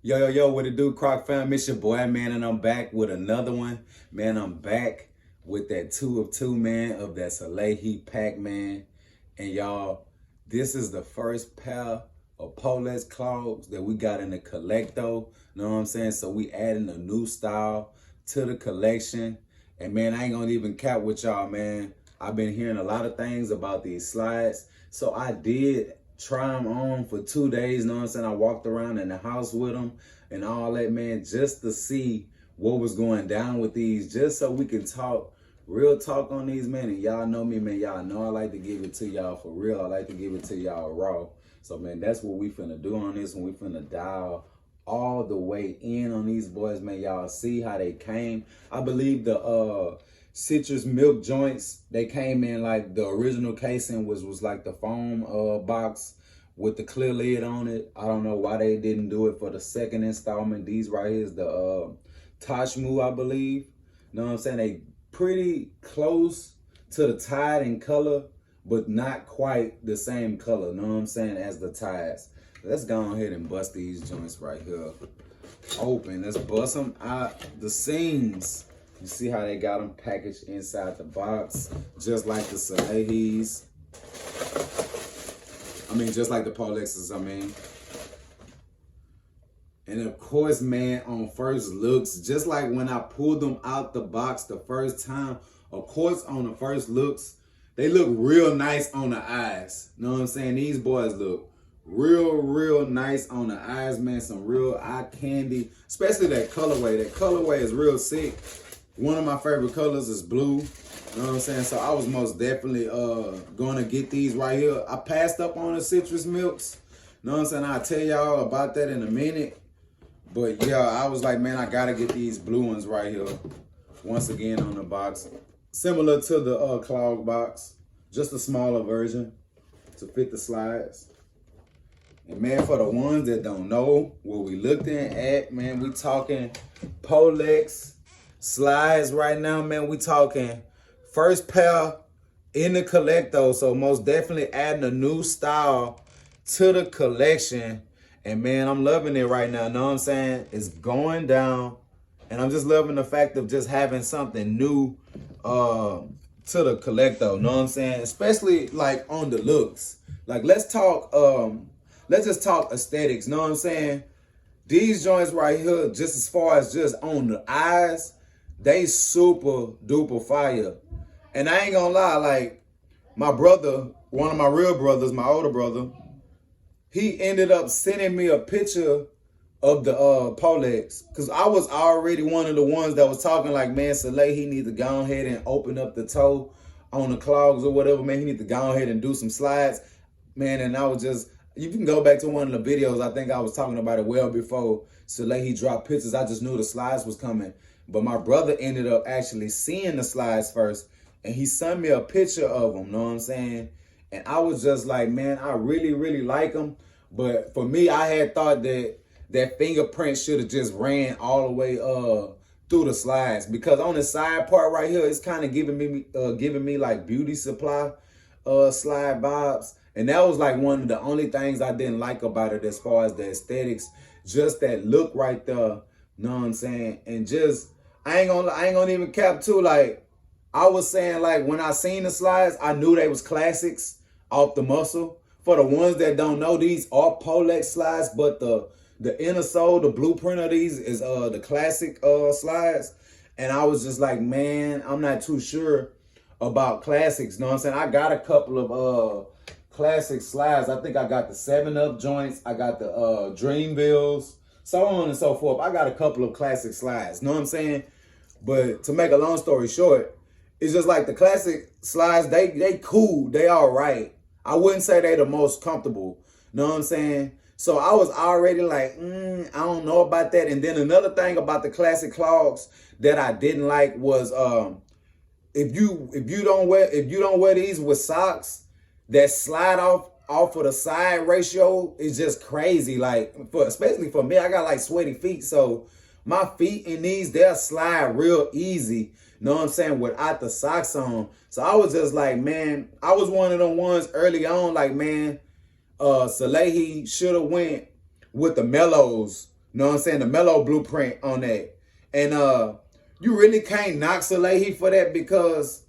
Yo, what it do, Croc fam? It's your boy, man, and I'm back with another one. Man, I'm back with that 2 of 2, man, of that Salehe pack, man. And y'all, this is the first pair of Pollex clogs that we got in the collecto. Know what I'm saying? So we adding a new style to the collection. And man, I ain't gonna even cap with y'all, man. I've been hearing a lot of things about these slides. So I did try them on for 2 days, know what I'm saying? I walked around in the house with them and all that, man, just to see what was going down with these, just so we can talk real talk on these, man. And y'all know me, man. Y'all know I like to give it to y'all for real. I like to give it to y'all raw. So, man, that's what we finna do on this one. We finna dial all the way in on these boys, man. Y'all see how they came. I believe the citrus milk joints, they came in like the original casing was like the foam box with the clear lid on it. I don't know why they didn't do it for the second installment. These right here is the Tashmoo, I believe. You know what I'm saying? They pretty close to the Tide in color, but not quite the same color, you know what I'm saying, as the Tides. Let's go ahead and bust these joints right here open. Let's bust them out the seams. You see how they got them packaged inside the box, just like the Salehes. I mean, just like the Pollexes, I mean. And of course, man, on first looks, just like when I pulled them out the box the first time, of course, on the first looks, they look real nice on the eyes. You know what I'm saying? These boys look real nice on the eyes, man. Some real eye candy, especially that colorway. That colorway is real sick. One of my favorite colors is blue. You know what I'm saying? So I was most definitely gonna get these right here. I passed up on the citrus milks. You know what I'm saying? I'll tell y'all about that in a minute. But yeah, I was like, man, I gotta get these blue ones right here. Once again on the box. Similar to the clog box. Just a smaller version to fit the slides. And man, for the ones that don't know what we looked at, man, we talking Pollex slides right now, man. We talking first pair in the collecto. So most definitely adding a new style to the collection. And man, I'm loving it right now. Know what I'm saying? It's going down. And I'm just loving the fact of just having something new to the collecto. Know what I'm saying? Especially like on the looks. Like let's just talk aesthetics. Know what I'm saying? These joints right here, just as far as just on the eyes, they super duper fire. And I ain't gonna lie, like my brother, one of my real brothers, my older brother, he ended up sending me a picture of the Pollex, because I was already one of the ones that was talking like, man, Salehe, he need to go ahead and open up the toe on the clogs or whatever, man. He need to go ahead and do some slides, man. And I was just, you can go back to one of the videos. I think I was talking about it well before Salehe dropped pictures. I just knew the slides was coming. But my brother ended up actually seeing the slides first, and he sent me a picture of them, know what I'm saying? And I was just like, man, I really like them. But for me, I had thought that that fingerprint should have just ran all the way through the slides, because on the side part right here, it's kind of giving me like beauty supply slide vibes. And that was like one of the only things I didn't like about it as far as the aesthetics, just that look right there, know what I'm saying? And just, I ain't gonna even cap too, like I was saying, like when I seen the slides, I knew they was classics off the muscle. For the ones that don't know, these are Pollex slides, but the inner sole, the blueprint of these is the classic slides. And I was just like, man, I'm not too sure about classics. Know what I'm saying? I got a couple of classic slides. I think I got the 7-Up joints. I got the Dreamvilles, so on and so forth. I got a couple of classic slides. Know what I'm saying? But to make a long story short, it's just like the classic slides, they cool. They all right. I wouldn't say they the most comfortable. Know what I'm saying? So I was already like, I don't know about that. And then another thing about the classic clogs that I didn't like was if you don't wear these with socks, that slide off of the side ratio is just crazy. Like especially for me, I got like sweaty feet, so my feet in these, they'll slide real easy. Know what I'm saying? Without the socks on. So I was just like, man, I was one of them ones early on, like, man, Salehe should have went with the mellows know what I'm saying? The mellow blueprint on that. And you really can't knock Salehe for that because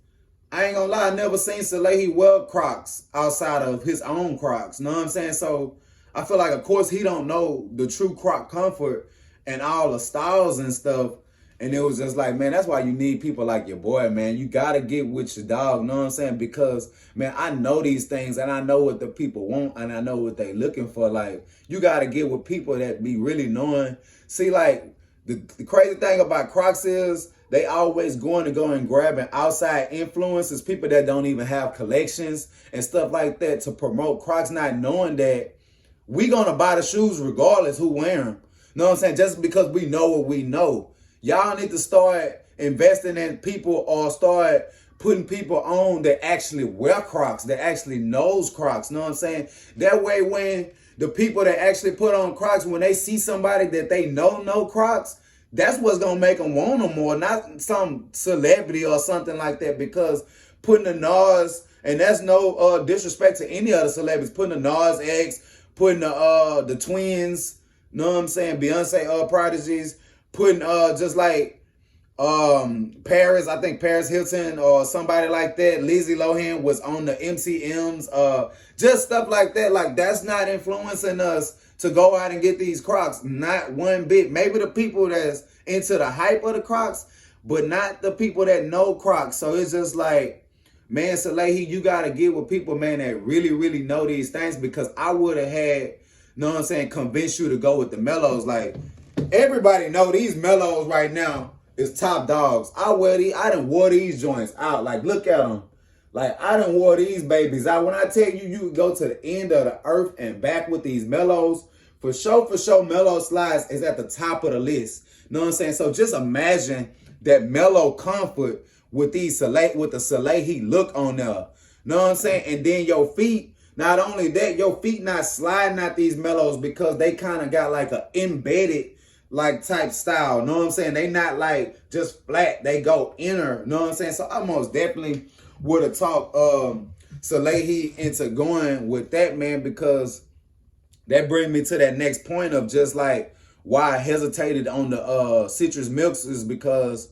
I ain't gonna lie, I never seen Salehe wear Crocs outside of his own Crocs. Know what I'm saying? So I feel like, of course, he don't know the true Croc comfort and all the styles and stuff. And it was just like, man, that's why you need people like your boy, man. You gotta get with your dog, know what I'm saying? Because, man, I know these things and I know what the people want and I know what they looking for. Like, you gotta get with people that be really knowing. See, like, the crazy thing about Crocs is they always going to go and grabbing outside influences, people that don't even have collections and stuff like that to promote Crocs, not knowing that we gonna buy the shoes regardless who wear them. Know what I'm saying? Just because we know what we know. Y'all need to start investing in people or start putting people on that actually wear Crocs, that actually knows Crocs. Know what I'm saying? That way when the people that actually put on Crocs, when they see somebody that they know Crocs, that's what's going to make them want them more, not some celebrity or something like that. Because putting the Nas, and that's no disrespect to any other celebrities, putting the Nas X, putting the twins, know what I'm saying, Beyonce prodigies, putting just like Paris, I think Paris Hilton or somebody like that, Lindsay Lohan was on the MCMs, just stuff like that. Like, that's not influencing us to go out and get these Crocs, not one bit. Maybe the people that's into the hype of the Crocs, but not the people that know Crocs. So it's just like, man, Salehe, you got to get with people, man, that really know these things, because I would have had, know what I'm saying, convinced you to go with the mellows. Like, everybody know these mellows right now is top dogs. I done wore these joints out. Like, look at them. Like, I done wore these babies out. When I tell you, you can go to the end of the earth and back with these mellows, for sure, mellow slides is at the top of the list. Know what I'm saying? So just imagine that mellow comfort with these with the Salehe look on there. Know what I'm saying? And then your feet, not only that, your feet not sliding out these mellows because they kind of got like a embedded like type style. Know what I'm saying? They not like just flat. They go inner. Know what I'm saying? So I most definitely would have talked Salehe into going with that, man, because that brings me to that next point of just like why I hesitated on the citrus milks is because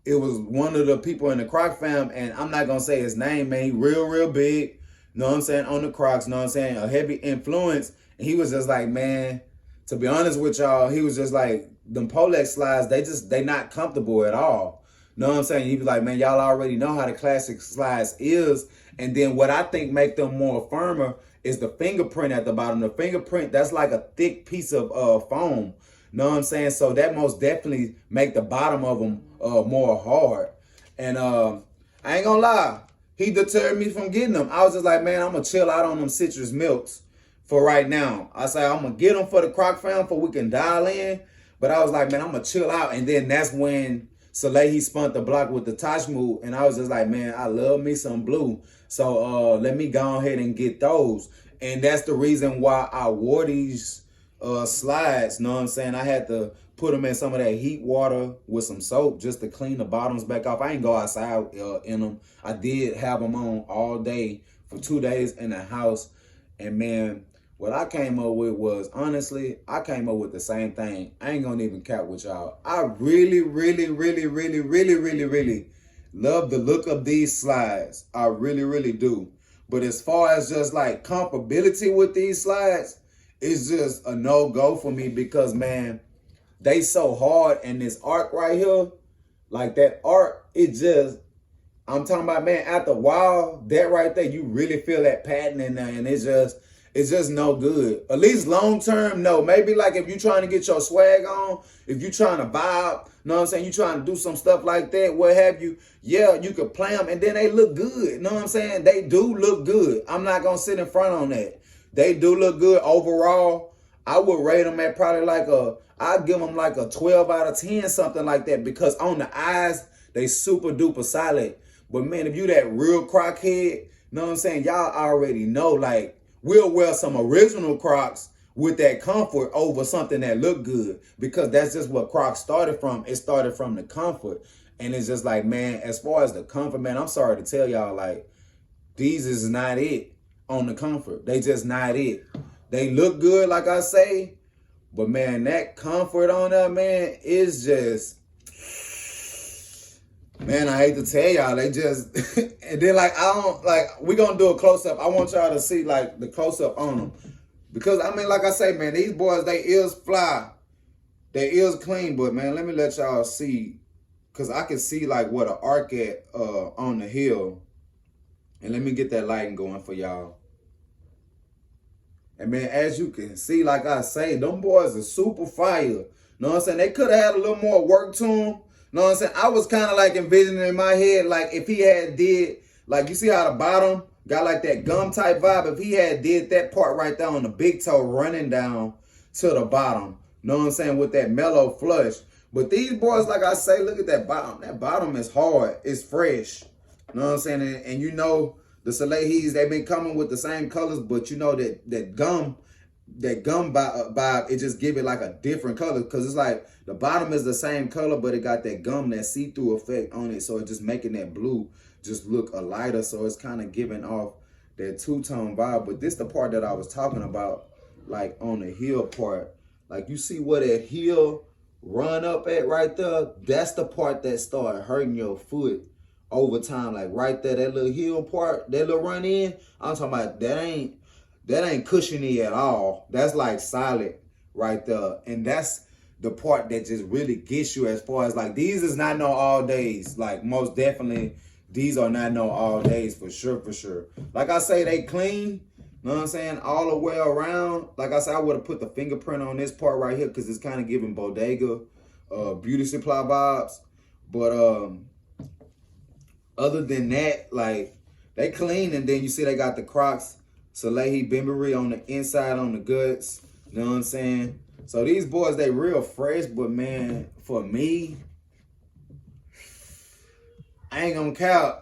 it was one of the people in the Croc fam, and I'm not gonna say his name, man. He real big, know what I'm saying, on the Crocs, know what I'm saying, a heavy influence. And he was just like, man, to be honest with y'all, he was just like, them Pollex slides, they not comfortable at all. Know what I'm saying? He was like, man, y'all already know how the classic slides is. And then what I think make them more firmer is the fingerprint at the bottom. The fingerprint, that's like a thick piece of foam. Know what I'm saying? So that most definitely make the bottom of them more hard. And I ain't gonna lie, he deterred me from getting them. I was just like, man, I'm gonna chill out on them citrus milks for right now. I said, I'm gonna get them for the Croc fam for we can dial in. But I was like, man, I'm gonna chill out. And then that's when Salehe spun the block with the Tashmoo. And I was just like, man, I love me some blue. So let me go ahead and get those. And that's the reason why I wore these slides. Know what I'm saying? I had to put them in some of that heat water with some soap just to clean the bottoms back off. I ain't go outside in them. I did have them on all day for 2 days in the house. And man, what I came up with was, honestly, I came up with the same thing. I ain't gonna even cap with y'all. I really love the look of these slides. I really do. But as far as just like comfortability with these slides, it's just a no-go for me because, man, they so hard. And this arc right here, like that arc, it just, I'm talking about, man, after a while, that right there, you really feel that pattern in there, and it's just no good. At least long term, no. Maybe like if you're trying to get your swag on, if you're trying to vibe, know what I'm saying, you trying to do some stuff like that, what have you, yeah, you could play them and then they look good. Know what I'm saying? They do look good. I'm not going to sit in front on that. They do look good overall. I would rate them at probably like I'd give them like a 12 out of 10, something like that, because on the eyes, they super duper solid. But man, if you that real Croc head, know what I'm saying, y'all already know, like, we'll wear some original Crocs with that comfort over something that look good, because that's just what Crocs started from. It started from the comfort. And it's just like, man, as far as the comfort, man, I'm sorry to tell y'all, like, these is not it on the comfort. They just not it. They look good, like I say, But man, that comfort on that, man, is just, man, I hate to tell y'all, they just, and then like, I don't, like, we gonna do a close-up. I want y'all to see like the close-up on them. Because, I mean, like I say, man, these boys, they is fly. They is clean, but man, let me let y'all see. Because I can see like what an arc at on the heel. And let me get that lighting going for y'all. And man, as you can see, like I say, them boys are super fire. Know what I'm saying? They could have had a little more work to them. Know what I'm saying? I was kind of like envisioning in my head, like if he had did, like you see how the bottom got like that gum type vibe. If he had did that part right there on the big toe running down to the bottom. Know what I'm saying? With that mellow flush. But these boys, like I say, look at that bottom. That bottom is hard. It's fresh. Know what I'm saying? And you know, the Salehis, they've been coming with the same colors, but you know that gum vibe, it just give it like a different color. Because it's like the bottom is the same color, but it got that gum, that see-through effect on it. So it's just making that blue just look a lighter. So it's kind of giving off that two-tone vibe. But this the part that I was talking about, like on the heel part. Like you see where that heel run up at right there? That's the part that started hurting your foot over time. Like right there, that little heel part, that little run in, I'm talking about that ain't cushiony at all. That's like solid right there. And that's the part that just really gets you as far as like, these is not no all days. Like most definitely, these are not no all days for sure, for sure. Like I say, they clean. Know what I'm saying? All the way around. Like I said, I would have put the fingerprint on this part right here because it's kind of giving bodega, beauty supply vibes. But other than that, like, they clean. And then you see they got the Crocs, Salehe Bembury on the inside, on the guts. You know what I'm saying? So these boys, they real fresh. But man, for me, I ain't gonna count.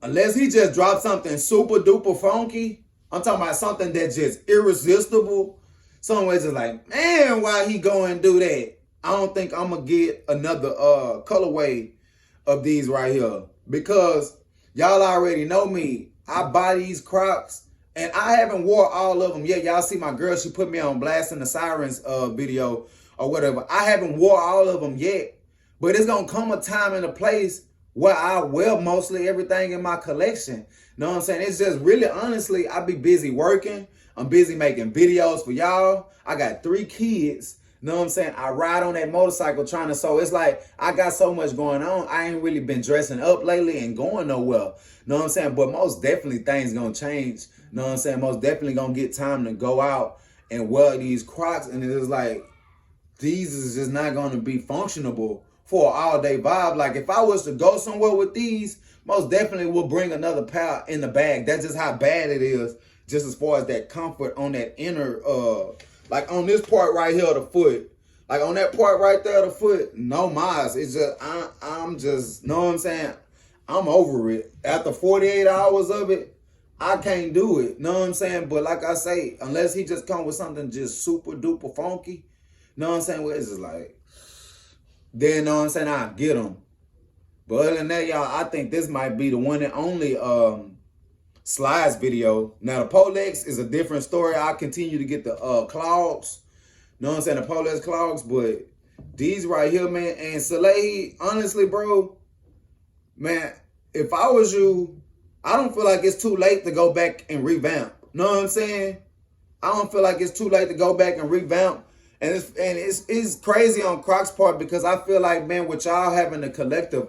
Unless he just dropped something super duper funky. I'm talking about something that's just irresistible. Somewhere just like, man, why he go and do that? I don't think I'm going to get another colorway of these right here. Because y'all already know me. I buy these Crocs. And I haven't wore all of them yet. Y'all see my girl, she put me on blast in the Sirens video or whatever. I haven't wore all of them yet. But it's going to come a time and a place where I wear mostly everything in my collection. Know what I'm saying? It's just really, honestly, I be busy working. I'm busy making videos for y'all. I got 3 kids. Know what I'm saying? I ride on that motorcycle trying to, so it's like I got so much going on. I ain't really been dressing up lately and going nowhere. Know what I'm saying? But most definitely things gonna change. Know what I'm saying? Most definitely gonna get time to go out and wear these Crocs. And it's like, these is just not gonna be functionable for an all-day vibe. Like if I was to go somewhere with these, most definitely will bring another pair in the bag. That's just how bad it is, just as far as that comfort on that inner, like on this part right here of the foot. Like on that part right there of the foot, no mas. It's just, I'm just, know what I'm saying? I'm over it. After 48 hours of it, I can't do it. Know what I'm saying? But like I say, unless he just come with something just super duper funky, know what I'm saying? Well, it's just like, then, know what I'm saying, I'll get them. But other than that, y'all, I think this might be the one and only slides video. Now, the Pollex is a different story. I'll continue to get the clogs. Know what I'm saying? The Pollex clogs. But these right here, man, and Salehe, honestly, bro, man, if I was you, I don't feel like it's too late to go back and revamp. Know what I'm saying? I don't feel like it's too late to go back and revamp. And it's crazy on Crocs' part because I feel like, man, with y'all having a collective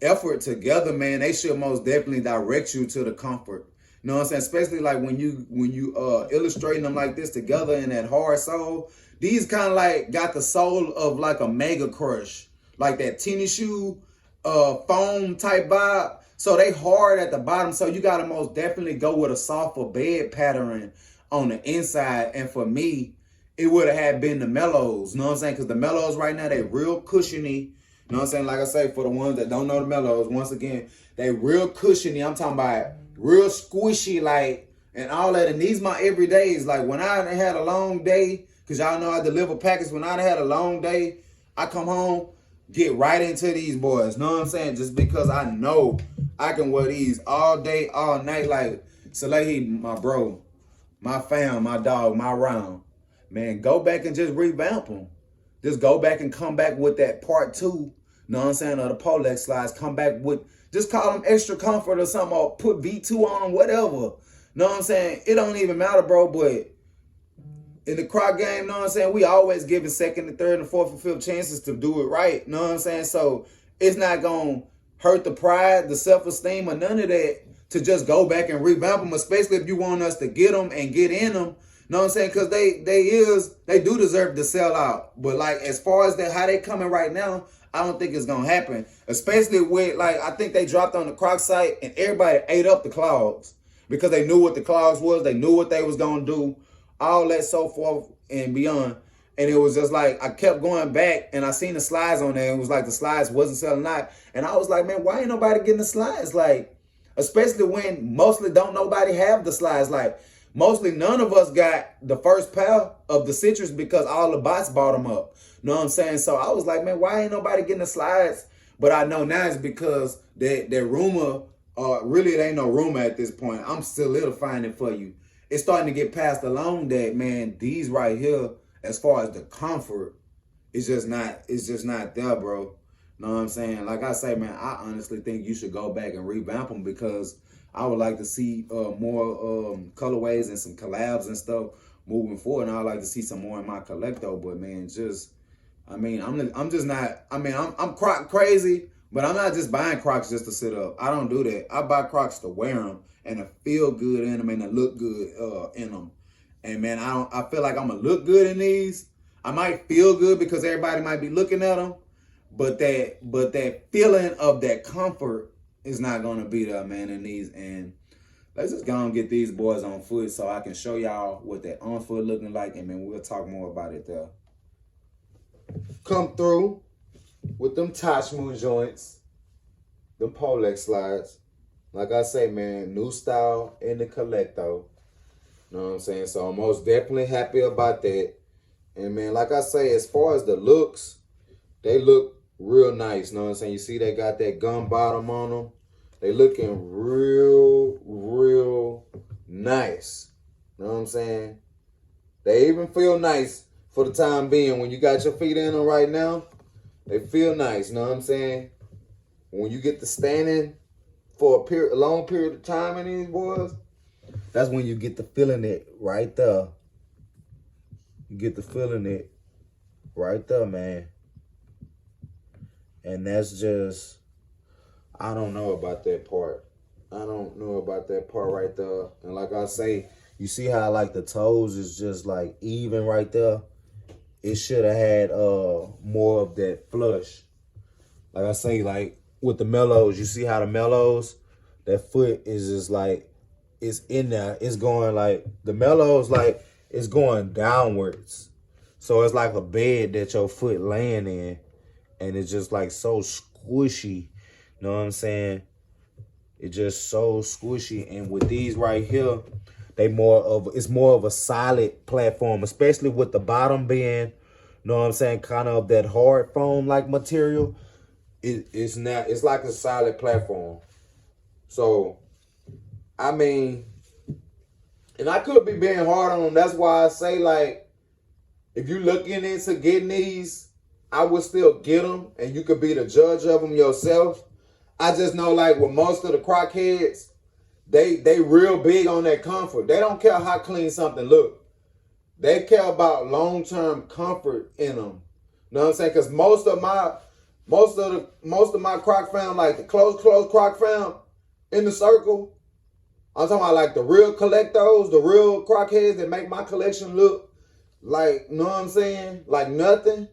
effort together, man, they should most definitely direct you to the comfort. You know what I'm saying? Especially like when you illustrating them like this together in that hard sole. These kind of like got the sole of like a Mega Crush, like that tennis shoe foam type vibe. So they hard at the bottom. So you gotta most definitely go with a softer bed pattern on the inside. And for me, it would have had been the mellows, you know what I'm saying? Because the mellows right now, they real cushiony. You know what I'm saying? Like I say, for the ones that don't know the mellows, once again, they real cushiony. I'm talking about real squishy, like, and all that. And these my everydays. Like, when I had a long day, because y'all know I deliver packets. When I had a long day, I come home, get right into these boys. You know what I'm saying? Just because I know I can wear these all day, all night. Like, Salehe, my bro. my fam, my dog, my round. Man, go back and just revamp them. Just go back and come back with that part 2, know what I'm saying, of the Pollex slides. Come back with, just call them extra comfort or something, or put V2 on them, whatever. Know what I'm saying? It don't even matter, bro, but in the Croc game, know what I'm saying, we always giving second and third and fourth and fifth chances to do it right. Know what I'm saying? So it's not going to hurt the pride, the self-esteem, or none of that to just go back and revamp them, especially if you want us to get them and get in them. Know what I'm saying? Because they do deserve to sell out. But like, as far as how they coming right now, I don't think it's gonna happen. Especially with, like, I think they dropped on the Croc site and everybody ate up the clogs because they knew what the clogs was, they knew what they was gonna do, all that so forth and beyond. And it was just like, I kept going back and I seen the slides on there. It was like the slides wasn't selling out. And I was like, man, why ain't nobody getting the slides? Like, especially when mostly don't nobody have the slides. Like, mostly none of us got the first pair of the citrus because all the bots bought them up. Know what I'm saying? So I was like, man, why ain't nobody getting the slides? But I know now it's because that rumor, really it ain't no rumor at this point. I'm solidifying it for you. It's starting to get passed along that, man, these right here, as far as the comfort, it's just not there, bro. Know what I'm saying? Like I say, man, I honestly think you should go back and revamp them because I would like to see more colorways and some collabs and stuff moving forward. And I'd like to see some more in my collecto. But man, I'm Croc crazy, but I'm not just buying Crocs just to sit up. I don't do that. I buy Crocs to wear them and to feel good in them and to look good in them. And man, I feel like I'm gonna look good in these. I might feel good because everybody might be looking at them, but that feeling of that comfort is not gonna be there, man, in these. And let's just go and get these boys on foot so I can show y'all what that on foot looking like, and then we'll talk more about it there. Come through with them Tashmoo joints, them Pollex slides. Like I say, man, new style in the collecto. Know what I'm saying? So I'm most definitely happy about that. And man, like I say, as far as the looks, they look real nice. Know what I'm saying? You see they got that gum bottom on them. They looking real nice. Know what I'm saying? They even feel nice for the time being. When you got your feet in them right now, they feel nice. Know what I'm saying? When you get to standing for a long period of time in these boys, that's when you get to feeling it right there. You get to feeling it right there, man. And that's just, I don't know about that part. I don't know about that part right there. And like I say, you see how like the toes is just like even right there? It should have had more of that flush. Like I say, like with the mellows, you see how the mellows, that foot is just like, it's in there. It's going like, the mellows like, it's going downwards. So it's like a bed that your foot laying in. And it's just like so squishy. Know what I'm saying? It's just so squishy. And with these right here, it's more of a solid platform, especially with the bottom being, know what I'm saying, kind of that hard foam like material. It's like a solid platform. So, I mean, and I could be being hard on them. That's why I say, like, if you're looking into getting these, I would still get them, and you could be the judge of them yourself. I just know, like, with most of the Croc heads, they real big on that comfort. They don't care how clean something look. They care about long-term comfort in them. Know what I'm saying? Because most of my Croc fam, like the close Croc fam in the circle, I'm talking about like the real collectors, the real Croc heads that make my collection look like, know what I'm saying, like nothing.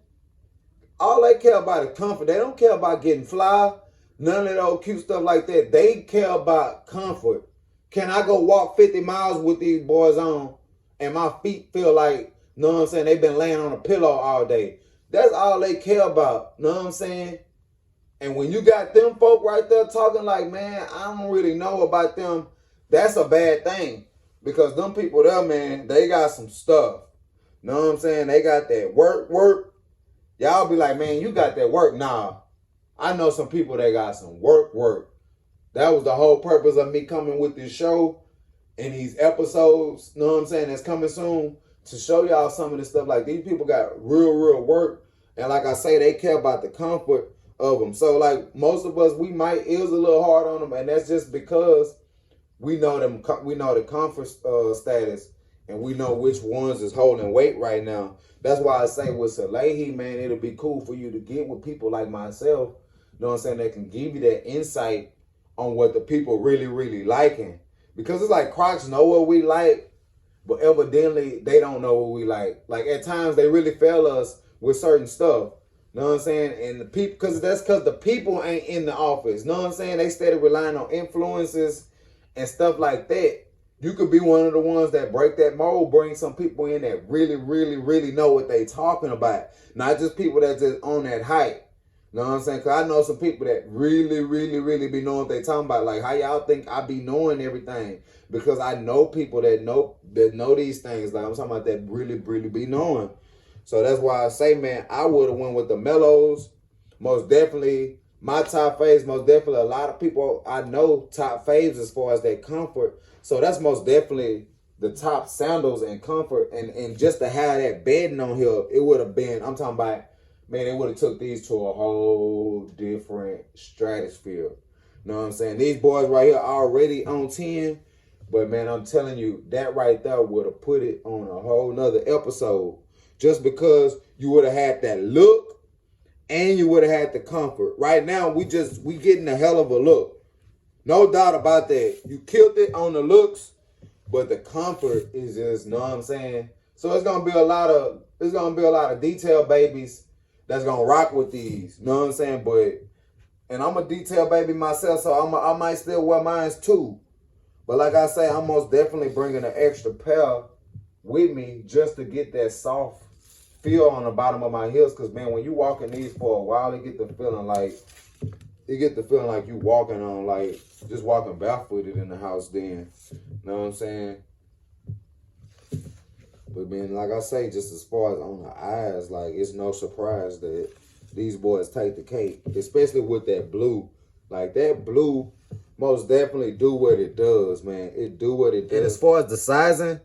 All they care about is comfort. They don't care about getting fly, none of those cute stuff like that. They care about comfort. Can I go walk 50 miles with these boys on and my feet feel like, know what I'm saying, they've been laying on a pillow all day? That's all they care about, know what I'm saying? And when you got them folk right there talking like, man, I don't really know about them, that's a bad thing. Because them people there, man, they got some stuff. Know what I'm saying? They got that work. Y'all be like, man, you got that work. Nah, I know some people that got some work. That was the whole purpose of me coming with this show. in these episodes, know what I'm saying, that's coming soon, to show y'all some of this stuff. Like, these people got real work, and like I say, they care about the comfort of them. So like most of us, it was a little hard on them, and that's just because we know the comfort status, and we know which ones is holding weight right now. That's why I say with Salehe, man, it'll be cool for you to get with people like myself, you know what I'm saying, that can give you that insight on what the people really liking. Because it's like Crocs know what we like, but evidently they don't know what we like. Like at times they really fail us with certain stuff. Know what I'm saying? And the people, because the people ain't in the office. Know what I'm saying? They steady relying on influences and stuff like that. You could be one of the ones that break that mold, bring some people in that really know what they talking about. Not just people that just on that hype. Know what I'm saying? Because I know some people that really be knowing what they talking about. Like, how y'all think I be knowing everything? Because I know people that know these things. Like, I'm talking about that really be knowing. So that's why I say, man, I would have went with the Mellows. Most definitely, my top faves, most definitely a lot of people I know top faves as far as that comfort. So that's most definitely the top sandals and comfort. And just to have that bedding on here, it would have been, I'm talking about, man, it would have took these to a whole different stratosphere. You know what I'm saying? These boys right here are already on 10. But, man, I'm telling you, that right there would have put it on a whole nother episode. Just because you would have had that look and you would have had the comfort. Right now, we getting a hell of a look. No doubt about that. You killed it on the looks, but the comfort is just, know what I'm saying? So it's gonna be a lot of detail babies that's gonna rock with these. Know what I'm saying? And I'm a detail baby myself, so I might still wear mine too. But like I say, I'm most definitely bringing an extra pair with me just to get that soft feel on the bottom of my heels. Because, man, when you walk in these for a while, you get the feeling like you walking on, like, just walking barefooted in the house then. Know what I'm saying? But, man, like I say, just as far as on the eyes, like, it's no surprise that these boys take the cake. Especially with that blue. Like, that blue most definitely do what it does, man. It do what it does. And as far as the sizing,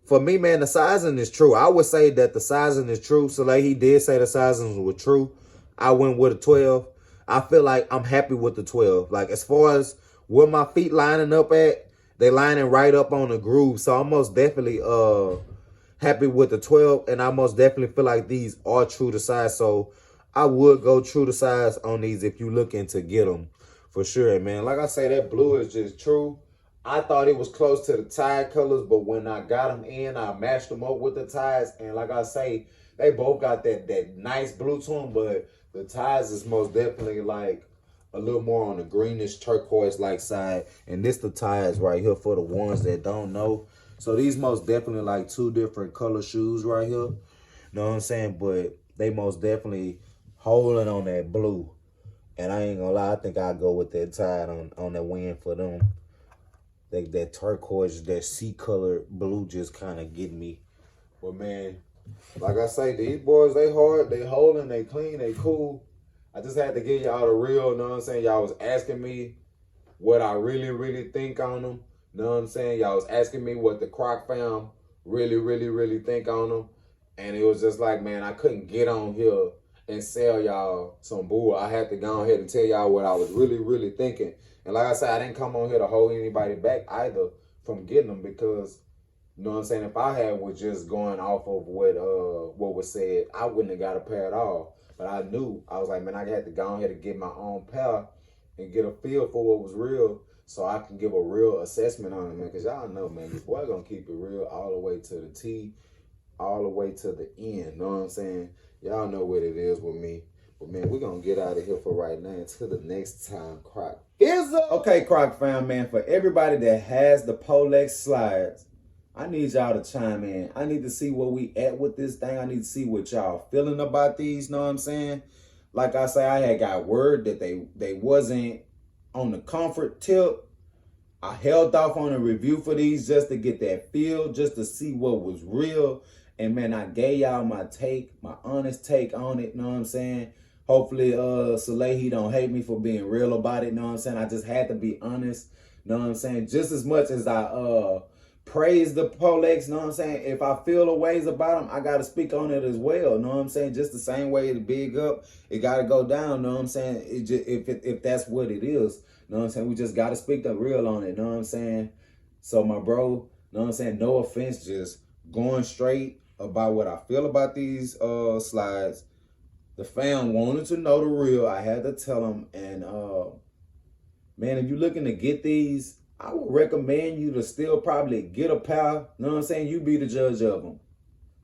for me, man, the sizing is true. I would say that the sizing is true. Salehe did say the sizing was true. I went with a 12. I feel like I'm happy with the 12. Like, as far as where my feet lining up at, they lining right up on the groove. So I'm most definitely happy with the 12. And I most definitely feel like these are true to size. So I would go true to size on these if you looking to get them. For sure, man. Like I say, that blue is just true. I thought it was close to the tide colors, but when I got them in, I matched them up with the ties. And like I say, they both got that nice blue to them, but the ties is most definitely like a little more on the greenish turquoise-like side. And this the ties right here for the ones that don't know. So these most definitely like two different color shoes right here. Know what I'm saying? But they most definitely holding on that blue. And I ain't gonna lie, I think I'll go with that tide on that win for them. That turquoise, that sea-colored blue just kind of get me. But, man, like I say, these boys, they hard, they holding, they clean, they cool. I just had to give y'all the real, you know what I'm saying? Y'all was asking me what I really think on them. You know what I'm saying? Y'all was asking me what the Croc fam really think on them. And it was just like, man, I couldn't get on here and sell y'all some bull. I had to go ahead and tell y'all what I was really thinking. And like I said, I didn't come on here to hold anybody back either from getting them, because, you know what I'm saying, if I was just going off of what was said, I wouldn't have got a pair at all. But I was like, man, I had to go ahead and get my own pair and get a feel for what was real, so I can give a real assessment on it, man. Because y'all know, man, this boy gonna keep it real all the way to the T, all the way to the end. Know what I'm saying? Y'all know what it is with me. But, man, we're going to get out of here for right now until the next time, Croc. Okay, Croc fam, man, for everybody that has the Pollex slides, I need y'all to chime in. I need to see where we at with this thing. I need to see what y'all feeling about these, know what I'm saying? Like I say, I had got word that they wasn't on the comfort tip. I held off on a review for these just to get that feel, just to see what was real. And, man, I gave y'all my honest take on it, know what I'm saying? Hopefully, Salehe don't hate me for being real about it, know what I'm saying? I just had to be honest. Know what I'm saying? Just as much as I praise the Pollex, know what I'm saying? If I feel the ways about them, I gotta speak on it as well. Know what I'm saying? Just the same way it big up, it gotta go down. Know what I'm saying? It just, if that's what it is, know what I'm saying? We just gotta speak the real on it. Know what I'm saying? So my bro, know what I'm saying? No offense, just going straight about what I feel about these slides. The fam wanted to know the real. I had to tell them. And man, if you're looking to get these, I would recommend you to still probably get a pair. Know what I'm saying? You be the judge of them.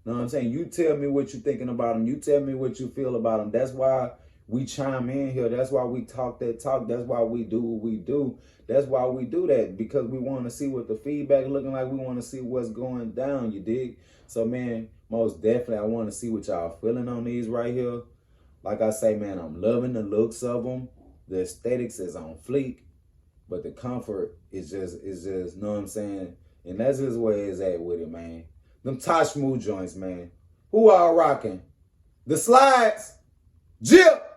Know what I'm saying? You tell me what you're thinking about them. You tell me what you feel about them. That's why we chime in here. That's why we talk that talk. That's why we do what we do. That's why we do that, because we want to see what the feedback looking like. We want to see what's going down, you dig? So, man, most definitely, I want to see what y'all feeling on these right here. Like I say, man, I'm loving the looks of them. The aesthetics is on fleek, but the comfort is just, know what I'm saying? And that's just where it's at with it, man. Them Tashmoo joints, man. Who are rocking? The slides. Jip.